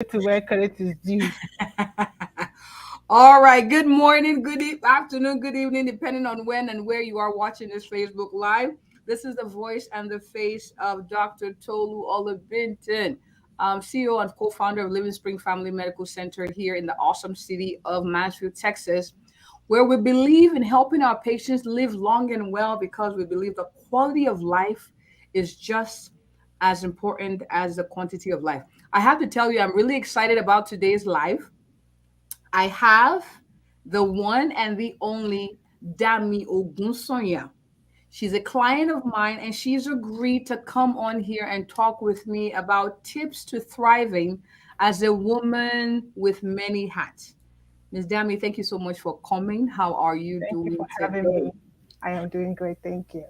To where credit is due. All right. Good morning, afternoon, good evening, depending on when and where you are watching this Facebook Live. This is the voice and the face of Dr. Tolu Olabintan, CEO and co-founder of Livingspring Family Medical Center here in the awesome city of Mansfield, Texas, where we believe in helping our patients live long and well because we believe the quality of life is just as important as the quantity of life. I have to tell you, I'm really excited about today's live. I have the one and the only Dami Ogunsaya. She's a client of mine and she's agreed to come on here and talk with me about tips to thriving as a woman with many hats. Ms. Dami, thank you so much for coming. How are you Thank you doing for having today? me. I am doing great. Thank you.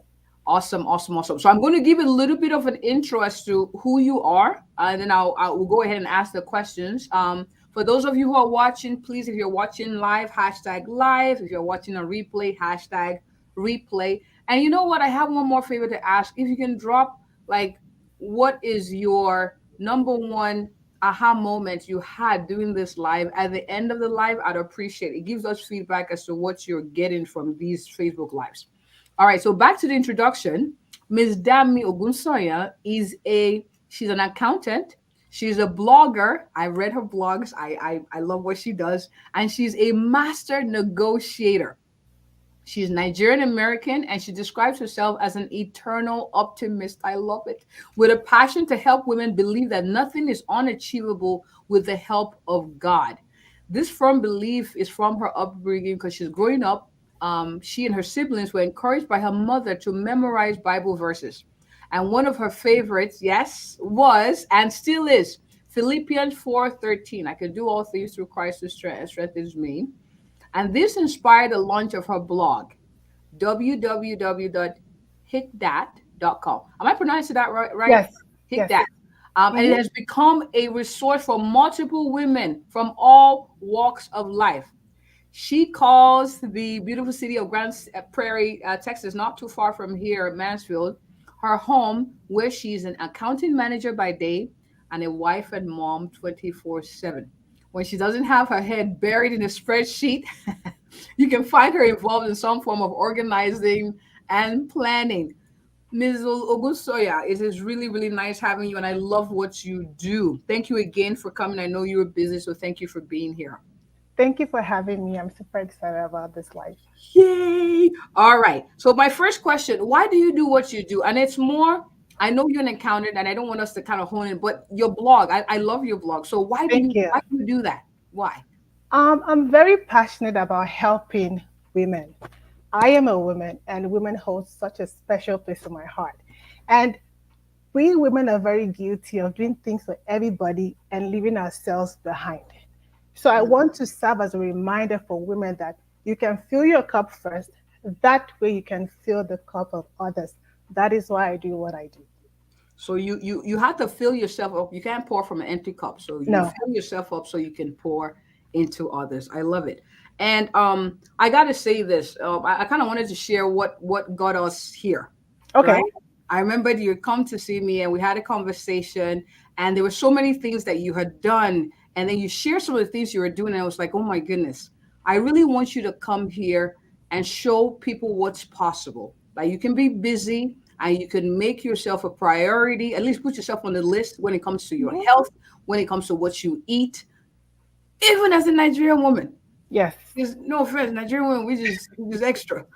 Awesome, awesome, awesome. So I'm going to give a little bit of an intro as to who you are, and then I'll go ahead and ask the questions. For those of you who are watching, please, if you're watching live, hashtag live. If you're watching a replay, hashtag replay. And you know what? I have one more favor to ask. If you can drop, like, what is your number one aha moment you had doing this live at the end of the live? I'd appreciate it. It gives us feedback as to what you're getting from these Facebook lives. All right, so back to the introduction. Ms. Dami Ogunsaya she's an accountant. She's a blogger. I read her blogs. I love what she does. And she's a master negotiator. She's Nigerian American and she describes herself as an eternal optimist. I love it. With a passion to help women believe that nothing is unachievable with the help of God. This firm belief is from her upbringing because she's growing up. She and her siblings were encouraged by her mother to memorize Bible verses. And one of her favorites, yes, was and still is Philippians 4:13. I can do all things through Christ who strengthens me. And this inspired the launch of her blog, www.hitthat.com. Am I pronouncing that right? Yes, Hit yes. that. And it Mm-hmm. has become a resource for multiple women from all walks of life. She calls the beautiful city of Grand Prairie, Texas, not too far from here, Mansfield, her home, where she's an accounting manager by day and a wife and mom 24/7. When she doesn't have her head buried in a spreadsheet, you can find her involved in some form of organizing and planning. Ms. Ogunsoya, it is really, really nice having you, and I love what you do. Thank you again for coming. I know you were busy, so thank you for being here. Thank you for having me. I'm super excited about this life. Yay! All right. So my first question: why do you do what you do? And it's more. I know you're an accountant, and I don't want us to kind of hone in, but your blog. I love your blog. So Thank you. why do you do that? Why? I'm very passionate about helping women. I am a woman, and women hold such a special place in my heart. And we women are very guilty of doing things for everybody and leaving ourselves behind. So I want to serve as a reminder for women that you can fill your cup first. That way you can fill the cup of others. That is why I do what I do. So you have to fill yourself up. You can't pour from an empty cup. So you No. fill yourself up so you can pour into others. I love it. And I got to say this. I kind of wanted to share what got us here, Okay. right? I remember you had come to see me and we had a conversation, and there were so many things that you had done, and then you shared some of the things you were doing, and I was like, oh my goodness, I really want you to come here and show people what's possible. Like you can be busy and you can make yourself a priority, at least put yourself on the list when it comes to your Mhm. health, when it comes to what you eat, even as a Nigerian woman. Yes. There's no offense, Nigerian women, we just extra.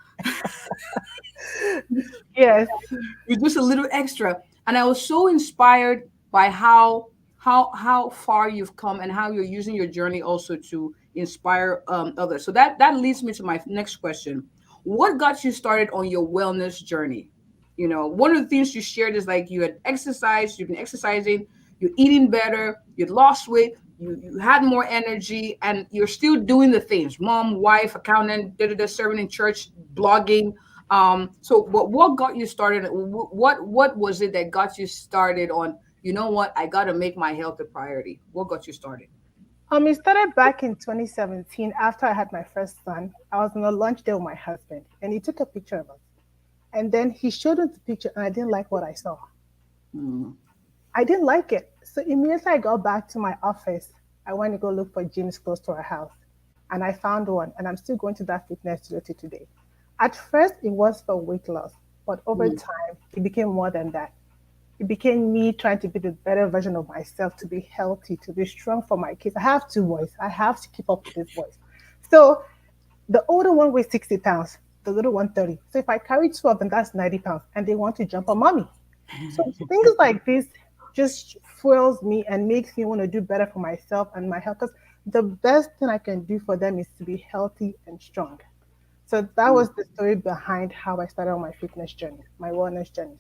Yes. We're just a little extra. And I was so inspired by how far you've come and how you're using your journey also to inspire others. So that leads me to my next question. What got you started on your wellness journey? You know, one of the things you shared is like you had exercised, you've been exercising, you're eating better, you'd lost weight, you had more energy, and you're still doing the things: mom, wife, accountant, serving in church, blogging. So what got you started? What was it that got you started on? You know what? I got to make my health a priority. What got you started? It started back in 2017 after I had my first son. I was on a lunch day with my husband and he took a picture of us. And then he showed us the picture and I didn't like what I saw. Mm, I didn't like it. So immediately I got back to my office, I went to go look for gyms close to our house. And I found one, and I'm still going to that fitness studio till today. At first, it was for weight loss, but over Mm, time, it became more than that. It became me trying to be the better version of myself, to be healthy, to be strong for my kids. I have two boys. I have to keep up with these boys. So the older one weighs 60 pounds, the little one 30. So if I carry two of them, that's 90 pounds, and they want to jump on mommy. So things like this just fuels me and makes me want to do better for myself and my health. Because the best thing I can do for them is to be healthy and strong. So that mm, was the story behind how I started on my fitness journey, my wellness journey.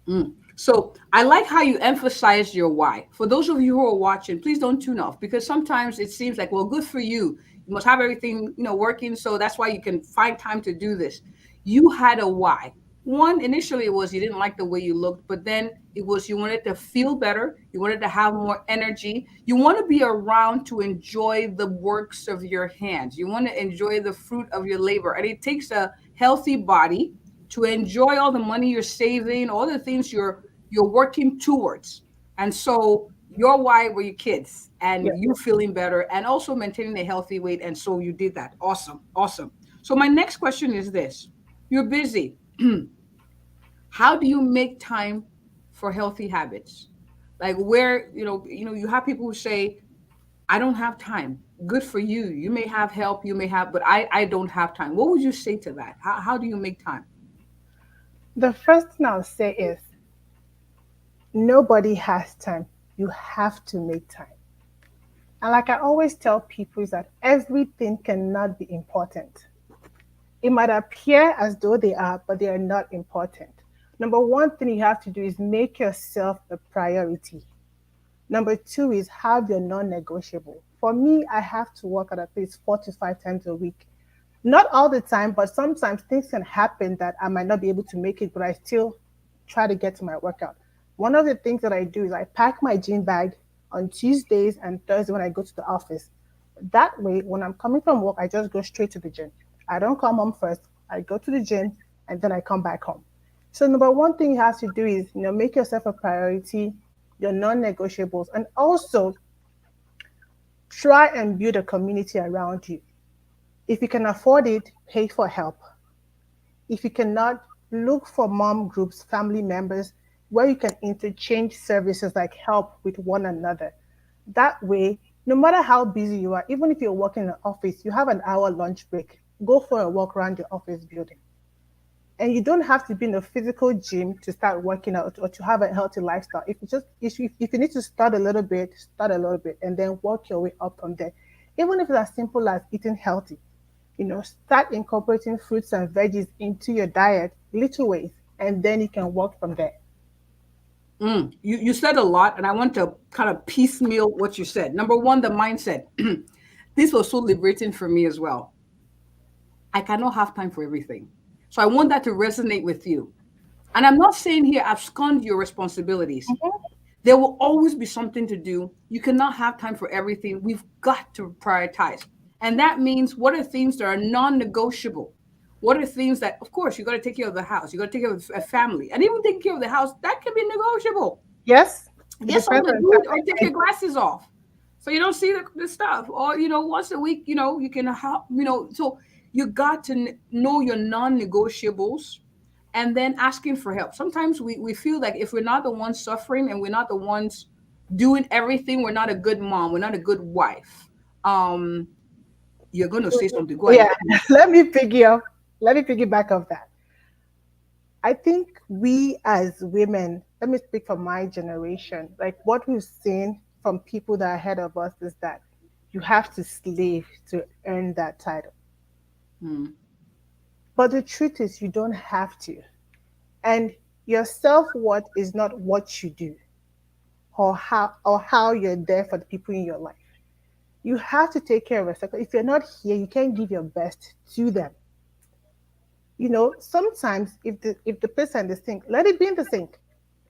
mm. So I like how you emphasize your why. For those of you who are watching, please don't tune off because sometimes it seems like, well, good for you. You must have everything, working. So that's why you can find time to do this. You had a why. One, initially it was you didn't like the way you looked, but then it was you wanted to feel better. You wanted to have more energy. You want to be around to enjoy the works of your hands. You want to enjoy the fruit of your labor. And it takes a healthy body to enjoy all the money you're saving, all the things you're working towards. And so your why were your kids and Yeah. you feeling better and also maintaining a healthy weight. And so you did that. Awesome. Awesome. So my next question is this. You're busy. How do you make time for healthy habits? Like where, you have people who say, I don't have time. Good for you. You may have help, you may have, but I don't have time. What would you say to that? How do you make time? The first thing I'll say is nobody has time. You have to make time. And like I always tell people, is that everything cannot be important. It might appear as though they are, but they are not important. Number one thing you have to do is make yourself a priority. Number two is have your non negotiable. For me, I have to work at least 4 to 5 times a week. Not all the time, but sometimes things can happen that I might not be able to make it, but I still try to get to my workout. One of the things that I do is I pack my gym bag on Tuesdays and Thursdays when I go to the office. That way, when I'm coming from work, I just go straight to the gym. I don't come home first. I go to the gym and then I come back home. So number one thing you have to do is make yourself a priority, your non-negotiables, and also try and build a community around you. If you can afford it, pay for help. If you cannot, look for mom groups, family members, where you can interchange services like help with one another. That way, no matter how busy you are, even if you're working in an office, you have an hour lunch break. Go for a walk around your office building. And you don't have to be in a physical gym to start working out or to have a healthy lifestyle. If you need to start a little bit and then work your way up from there. Even if it's as simple as eating healthy, start incorporating fruits and veggies into your diet little ways, and then you can work from there. You said a lot, and I want to kind of piecemeal what you said. Number one, the mindset. This was so liberating for me as well. I cannot have time for everything. So I want that to resonate with you. And I'm not saying here abscond your responsibilities. There will always be something to do. You cannot have time for everything. We've got to prioritize. And that means what are things that are non negotiable? What are things that, of course, you got to take care of the house, you got to take care of a family, and even taking care of the house, that can be negotiable. Yes, it Get depends something to on do it or time. take your glasses off so you don't see the stuff. Or, once a week, you can help, so you got to know your non negotiables and then asking for help. Sometimes we feel like if we're not the ones suffering and we're not the ones doing everything, we're not a good mom, we're not a good wife. Um, you're going to say something. Go ahead. Yeah, let me piggyback off that. I think we as women, let me speak for my generation, like what we've seen from people that are ahead of us is that you have to slave to earn that title. Hmm. But the truth is, you don't have to. And your self worth is not what you do or how you're there for the people in your life. You have to take care of yourself. If you're not here, you can't give your best to them. Sometimes if the person in the sink, let it be in the sink.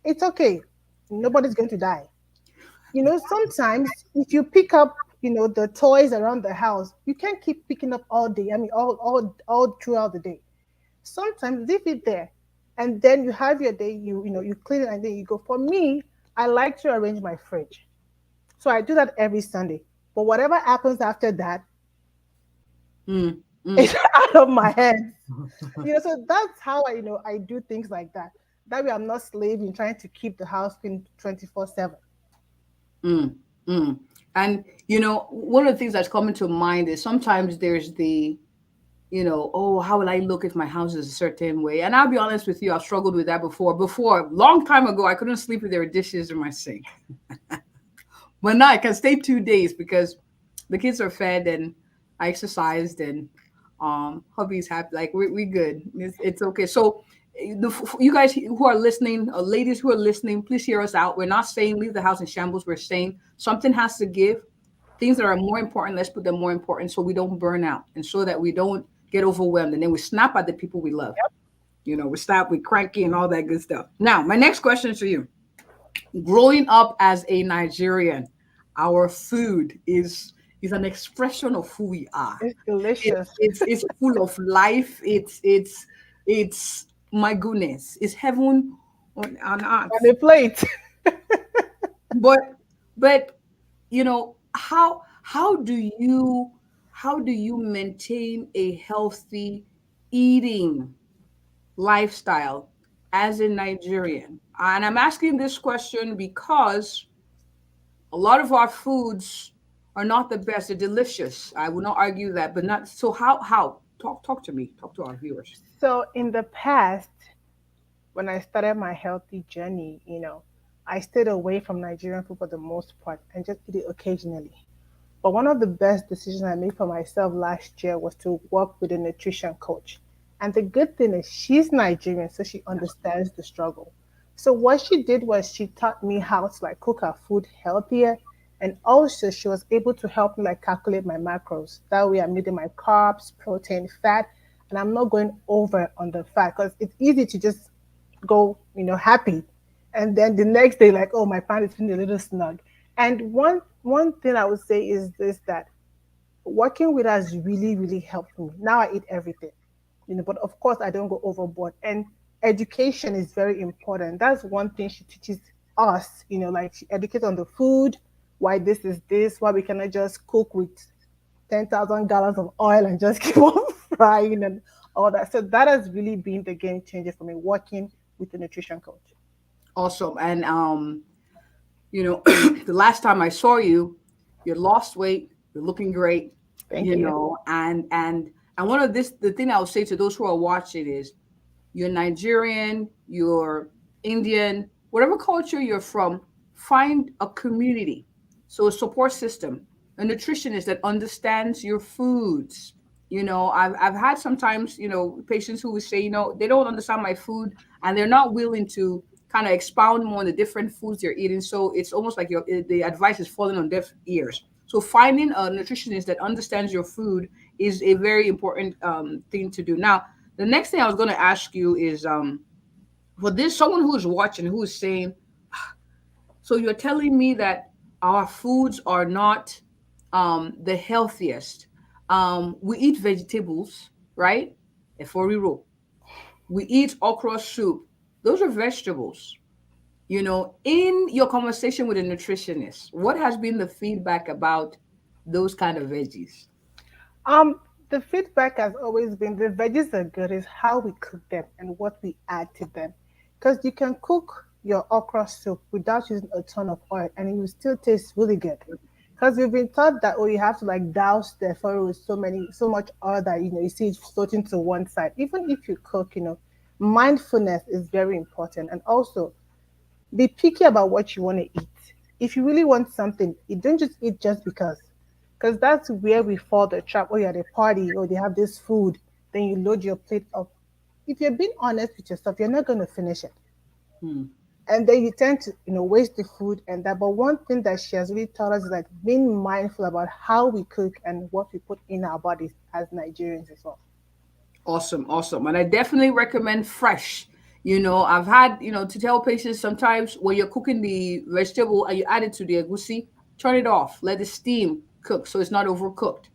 It's okay. Nobody's going to die. Sometimes if you pick up, the toys around the house, you can't keep picking up all day. I mean, all throughout the day. Sometimes leave it there, and then you have your day. You clean it and then you go. For me, I like to arrange my fridge. So I do that every Sunday. But whatever happens after that Mm, is mm, out of my hands. So that's how I do things like that. That way I'm not slaving trying to keep the house clean 24/7. mm, mm. And one of the things that's coming to mind is sometimes there's the oh, how will I look if my house is a certain way? And I'll be honest with you, I've struggled with that before. Before, long time ago, I couldn't sleep if there were dishes in my sink. But now I can stay 2 days because the kids are fed and I exercised and hubby's happy. Like we good. It's okay. So you guys who are listening, ladies who are listening, please hear us out. We're not saying leave the house in shambles. We're saying something has to give. Things that are more important, let's put them more important so we don't burn out and so that we don't get overwhelmed and then we snap at the people we love. We stop, we cranky and all that good stuff. Now, my next question is for you. Growing up as a Nigerian, our food is an expression of who we are. It's delicious. It's full of life. It's my goodness. It's heaven on On earth. the plate. But how do you maintain a healthy eating lifestyle as a Nigerian? And I'm asking this question because a lot of our foods are not the best. They're delicious. I will not argue that, but not so. How talk to me. Talk to our viewers. So in the past, when I started my healthy journey, I stayed away from Nigerian food for the most part and just eat it occasionally. But one of the best decisions I made for myself last year was to work with a nutrition coach. And the good thing is she's Nigerian, so she understands the struggle. So what she did was she taught me how to like cook our food healthier. And also she was able to help me like calculate my macros. That way I'm meeting my carbs, protein, fat, and I'm not going over on the fat because it's easy to just go, happy. And then the next day, like, oh, my pant is feeling a little snug. And one thing I would say is this that working with us really, really helped me. Now I eat everything, but of course I don't go overboard. And education is very important. That's one thing she teaches us, like she educates on the food, why this is this, why we cannot just cook with 10,000 gallons of oil and just keep on frying and all that. So that has really been the game changer for me working with a nutrition coach. Awesome. And the last time I saw you, you lost weight. You're looking great. Thank you. And one of the thing I would say to those who are watching is you're Nigerian, you're Indian, whatever culture you're from, find a community. So a support system, a nutritionist that understands your foods. I've had sometimes, patients who would say, they don't understand my food and they're not willing to kind of expound more on the different foods they're eating. So it's almost like the advice is falling on deaf ears. So finding a nutritionist that understands your food is a very important thing to do. Now, the next thing I was going to ask you is for this someone who is watching who is saying, so you're telling me that our foods are not the healthiest. We eat vegetables, right? Eforiro. We eat okra soup. Those are vegetables. In your conversation with a nutritionist, what has been the feedback about those kind of veggies? Um, the feedback has always been the veggies are good, is how we cook them and what we add to them. Because you can cook your okra soup without using a ton of oil and it will still taste really good. Because we've been taught that you have to like douse the furrow with so much oil that you see it floating to one side. Even if you cook, mindfulness is very important. And also be picky about what you want to eat. If you really want something, you don't just eat just because that's where we fall the trap. Oh, you're at a party, or they have this food, then you load your plate up. If you're being honest with yourself, you're not going to finish it. Hmm. And then you tend to, waste the food and that. But one thing that she has really taught us is like being mindful about how we cook and what we put in our bodies as Nigerians as well. Awesome, awesome. And I definitely recommend fresh. I've had, to tell patients sometimes when you're cooking the vegetable and you add it to the egusi, turn it off, let the steam cook so it's not overcooked.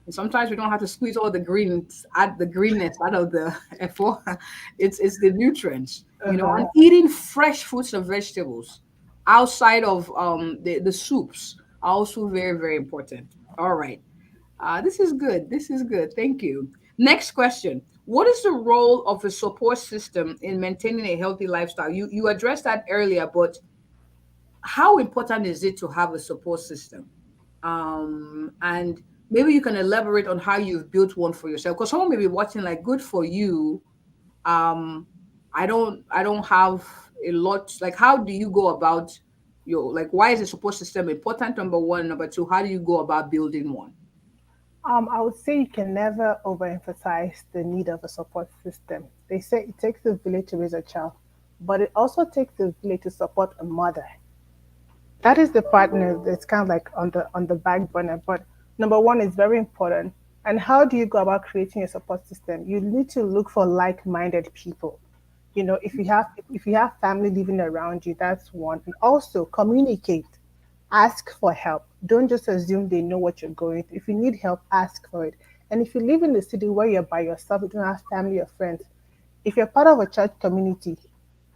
And sometimes we don't have to squeeze all the greens, add the greenness out of the F4. It's the nutrients, Uh-huh. and eating fresh fruits and vegetables outside of the soups. Also very, very important. All right. This is good. This is good. Thank you. Next question. What is the role of a support system in maintaining a healthy lifestyle? You addressed that earlier, but how important is it to have a support system? And maybe you can elaborate on how you've built one for yourself. Because someone may be watching, like, good for you. Um, I don't have a lot. Like, how do you go about your, like, why is a support system important? Number one, number two, how do you go about building one? I would say you can never overemphasize the need of a support system. They say it takes a village to raise a child, but it also takes a village to support a mother. That is the partner that's kind of like on the back burner. But number one is very important. And how do you go about creating a support system? You need to look for like-minded people. If you have family living around you, that's one. And also communicate. Ask for help. Don't just assume they know what you're going through. If you need help, ask for it. And if you live in a city where you're by yourself, you don't have family or friends, if you're part of a church community,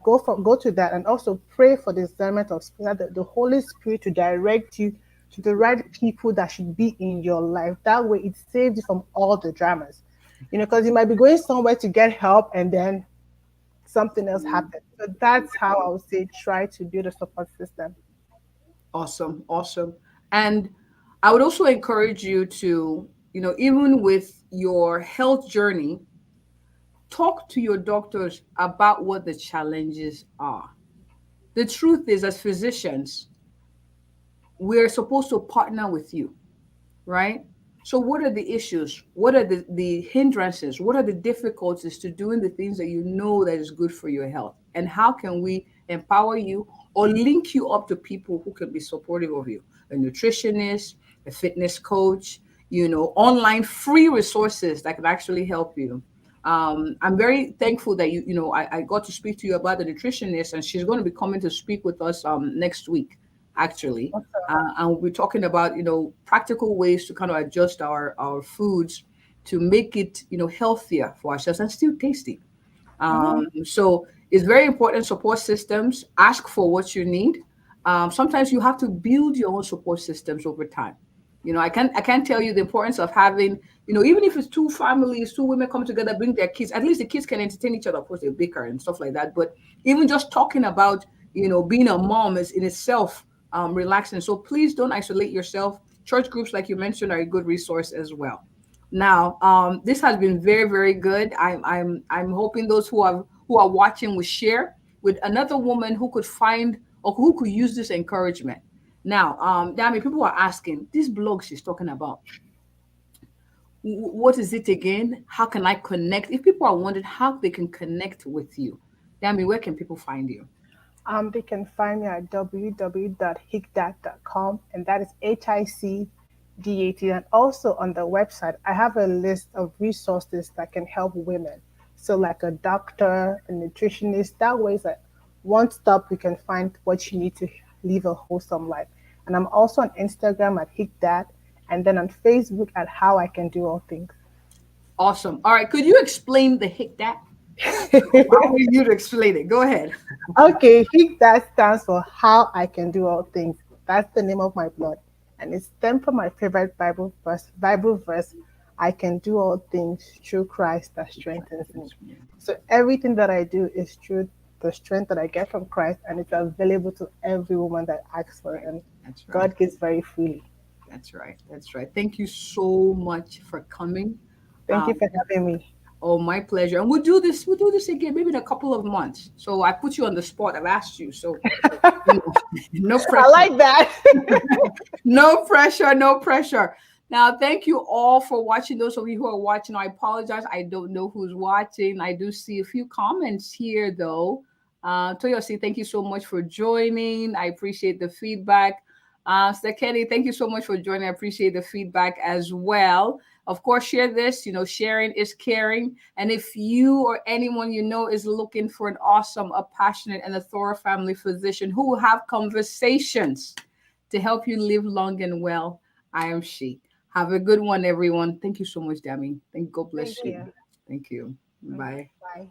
go to that and also pray for the discernment of spirit, the Holy Spirit to direct you to the right people that should be in your life. That way it saves you from all the dramas. Because you might be going somewhere to get help and then something else happens. So that's how I would say try to build a support system. Awesome, awesome. And I would also encourage you to, even with your health journey, talk to your doctors about what the challenges are. The truth is, as physicians, we're supposed to partner with you, right? So, what are the issues? What are the hindrances? What are the difficulties to doing the things that you know that is good for your health? And how can we empower you or link you up to people who can be supportive of you? A nutritionist, a fitness coach, online free resources that can actually help you. I'm very thankful that I got to speak to you about the nutritionist, and she's going to be coming to speak with us next week, actually. And we'll be talking about practical ways to kind of adjust our foods to make it healthier for ourselves and still tasty. So it's very important. Support systems. Ask for what you need. Sometimes you have to build your own support systems over time. I can't tell you the importance of having, even if it's two families, two women come together, bring their kids. At least the kids can entertain each other. Of course, they bicker and stuff like that. But even just talking about, being a mom is in itself relaxing. So please don't isolate yourself. Church groups, like you mentioned, are a good resource as well. Now, this has been very, very good. I'm hoping those who are watching will share with another woman who could find or who could use this encouragement. Now, Dami, people are asking this blog she's talking about. What is it again? How can I connect? If people are wondering how they can connect with you, Dami, where can people find you? They can find me at www.hicdat.com, and that is HICDAT. And also on the website, I have a list of resources that can help women. So, like a doctor, a nutritionist, that way, it's like one stop you can find what you need to live a wholesome life. And I'm also on Instagram at HICDAT, and then on Facebook at How I Can Do All Things. Awesome. All right. Could you explain the hick that? I want you to explain it. Go ahead. Okay, that stands for How I Can Do All Things. That's the name of my blog. And it's stemmed from my favorite Bible verse, I can do all things through Christ that strengthens me. So everything that I do is through the strength that I get from Christ, and it's available to every woman that asks for it. And That's right. God gives very freely. That's right. That's right. Thank you so much for coming. Thank you Um, for having me. oh, my pleasure. And we'll do this. We'll do this again, maybe in a couple of months. So I put you on the spot. I've asked you. So you know, no I pressure. like that. No pressure. No pressure. Now, thank you all for watching. Those of you who are watching, I apologize. I don't know who's watching. I do see a few comments here, though. Toyosi, thank you so much for joining. I appreciate the feedback. Stekedi, thank you so much for joining. I appreciate the feedback as well. Of course, share this. Sharing is caring. And if you or anyone you know is looking for an awesome, a passionate, and a thorough family physician who will have conversations to help you live long and well, I am she. Have a good one, everyone. Thank you so much, Dami. Thank God Thank bless you. you. Thank you. Okay, Bye. bye.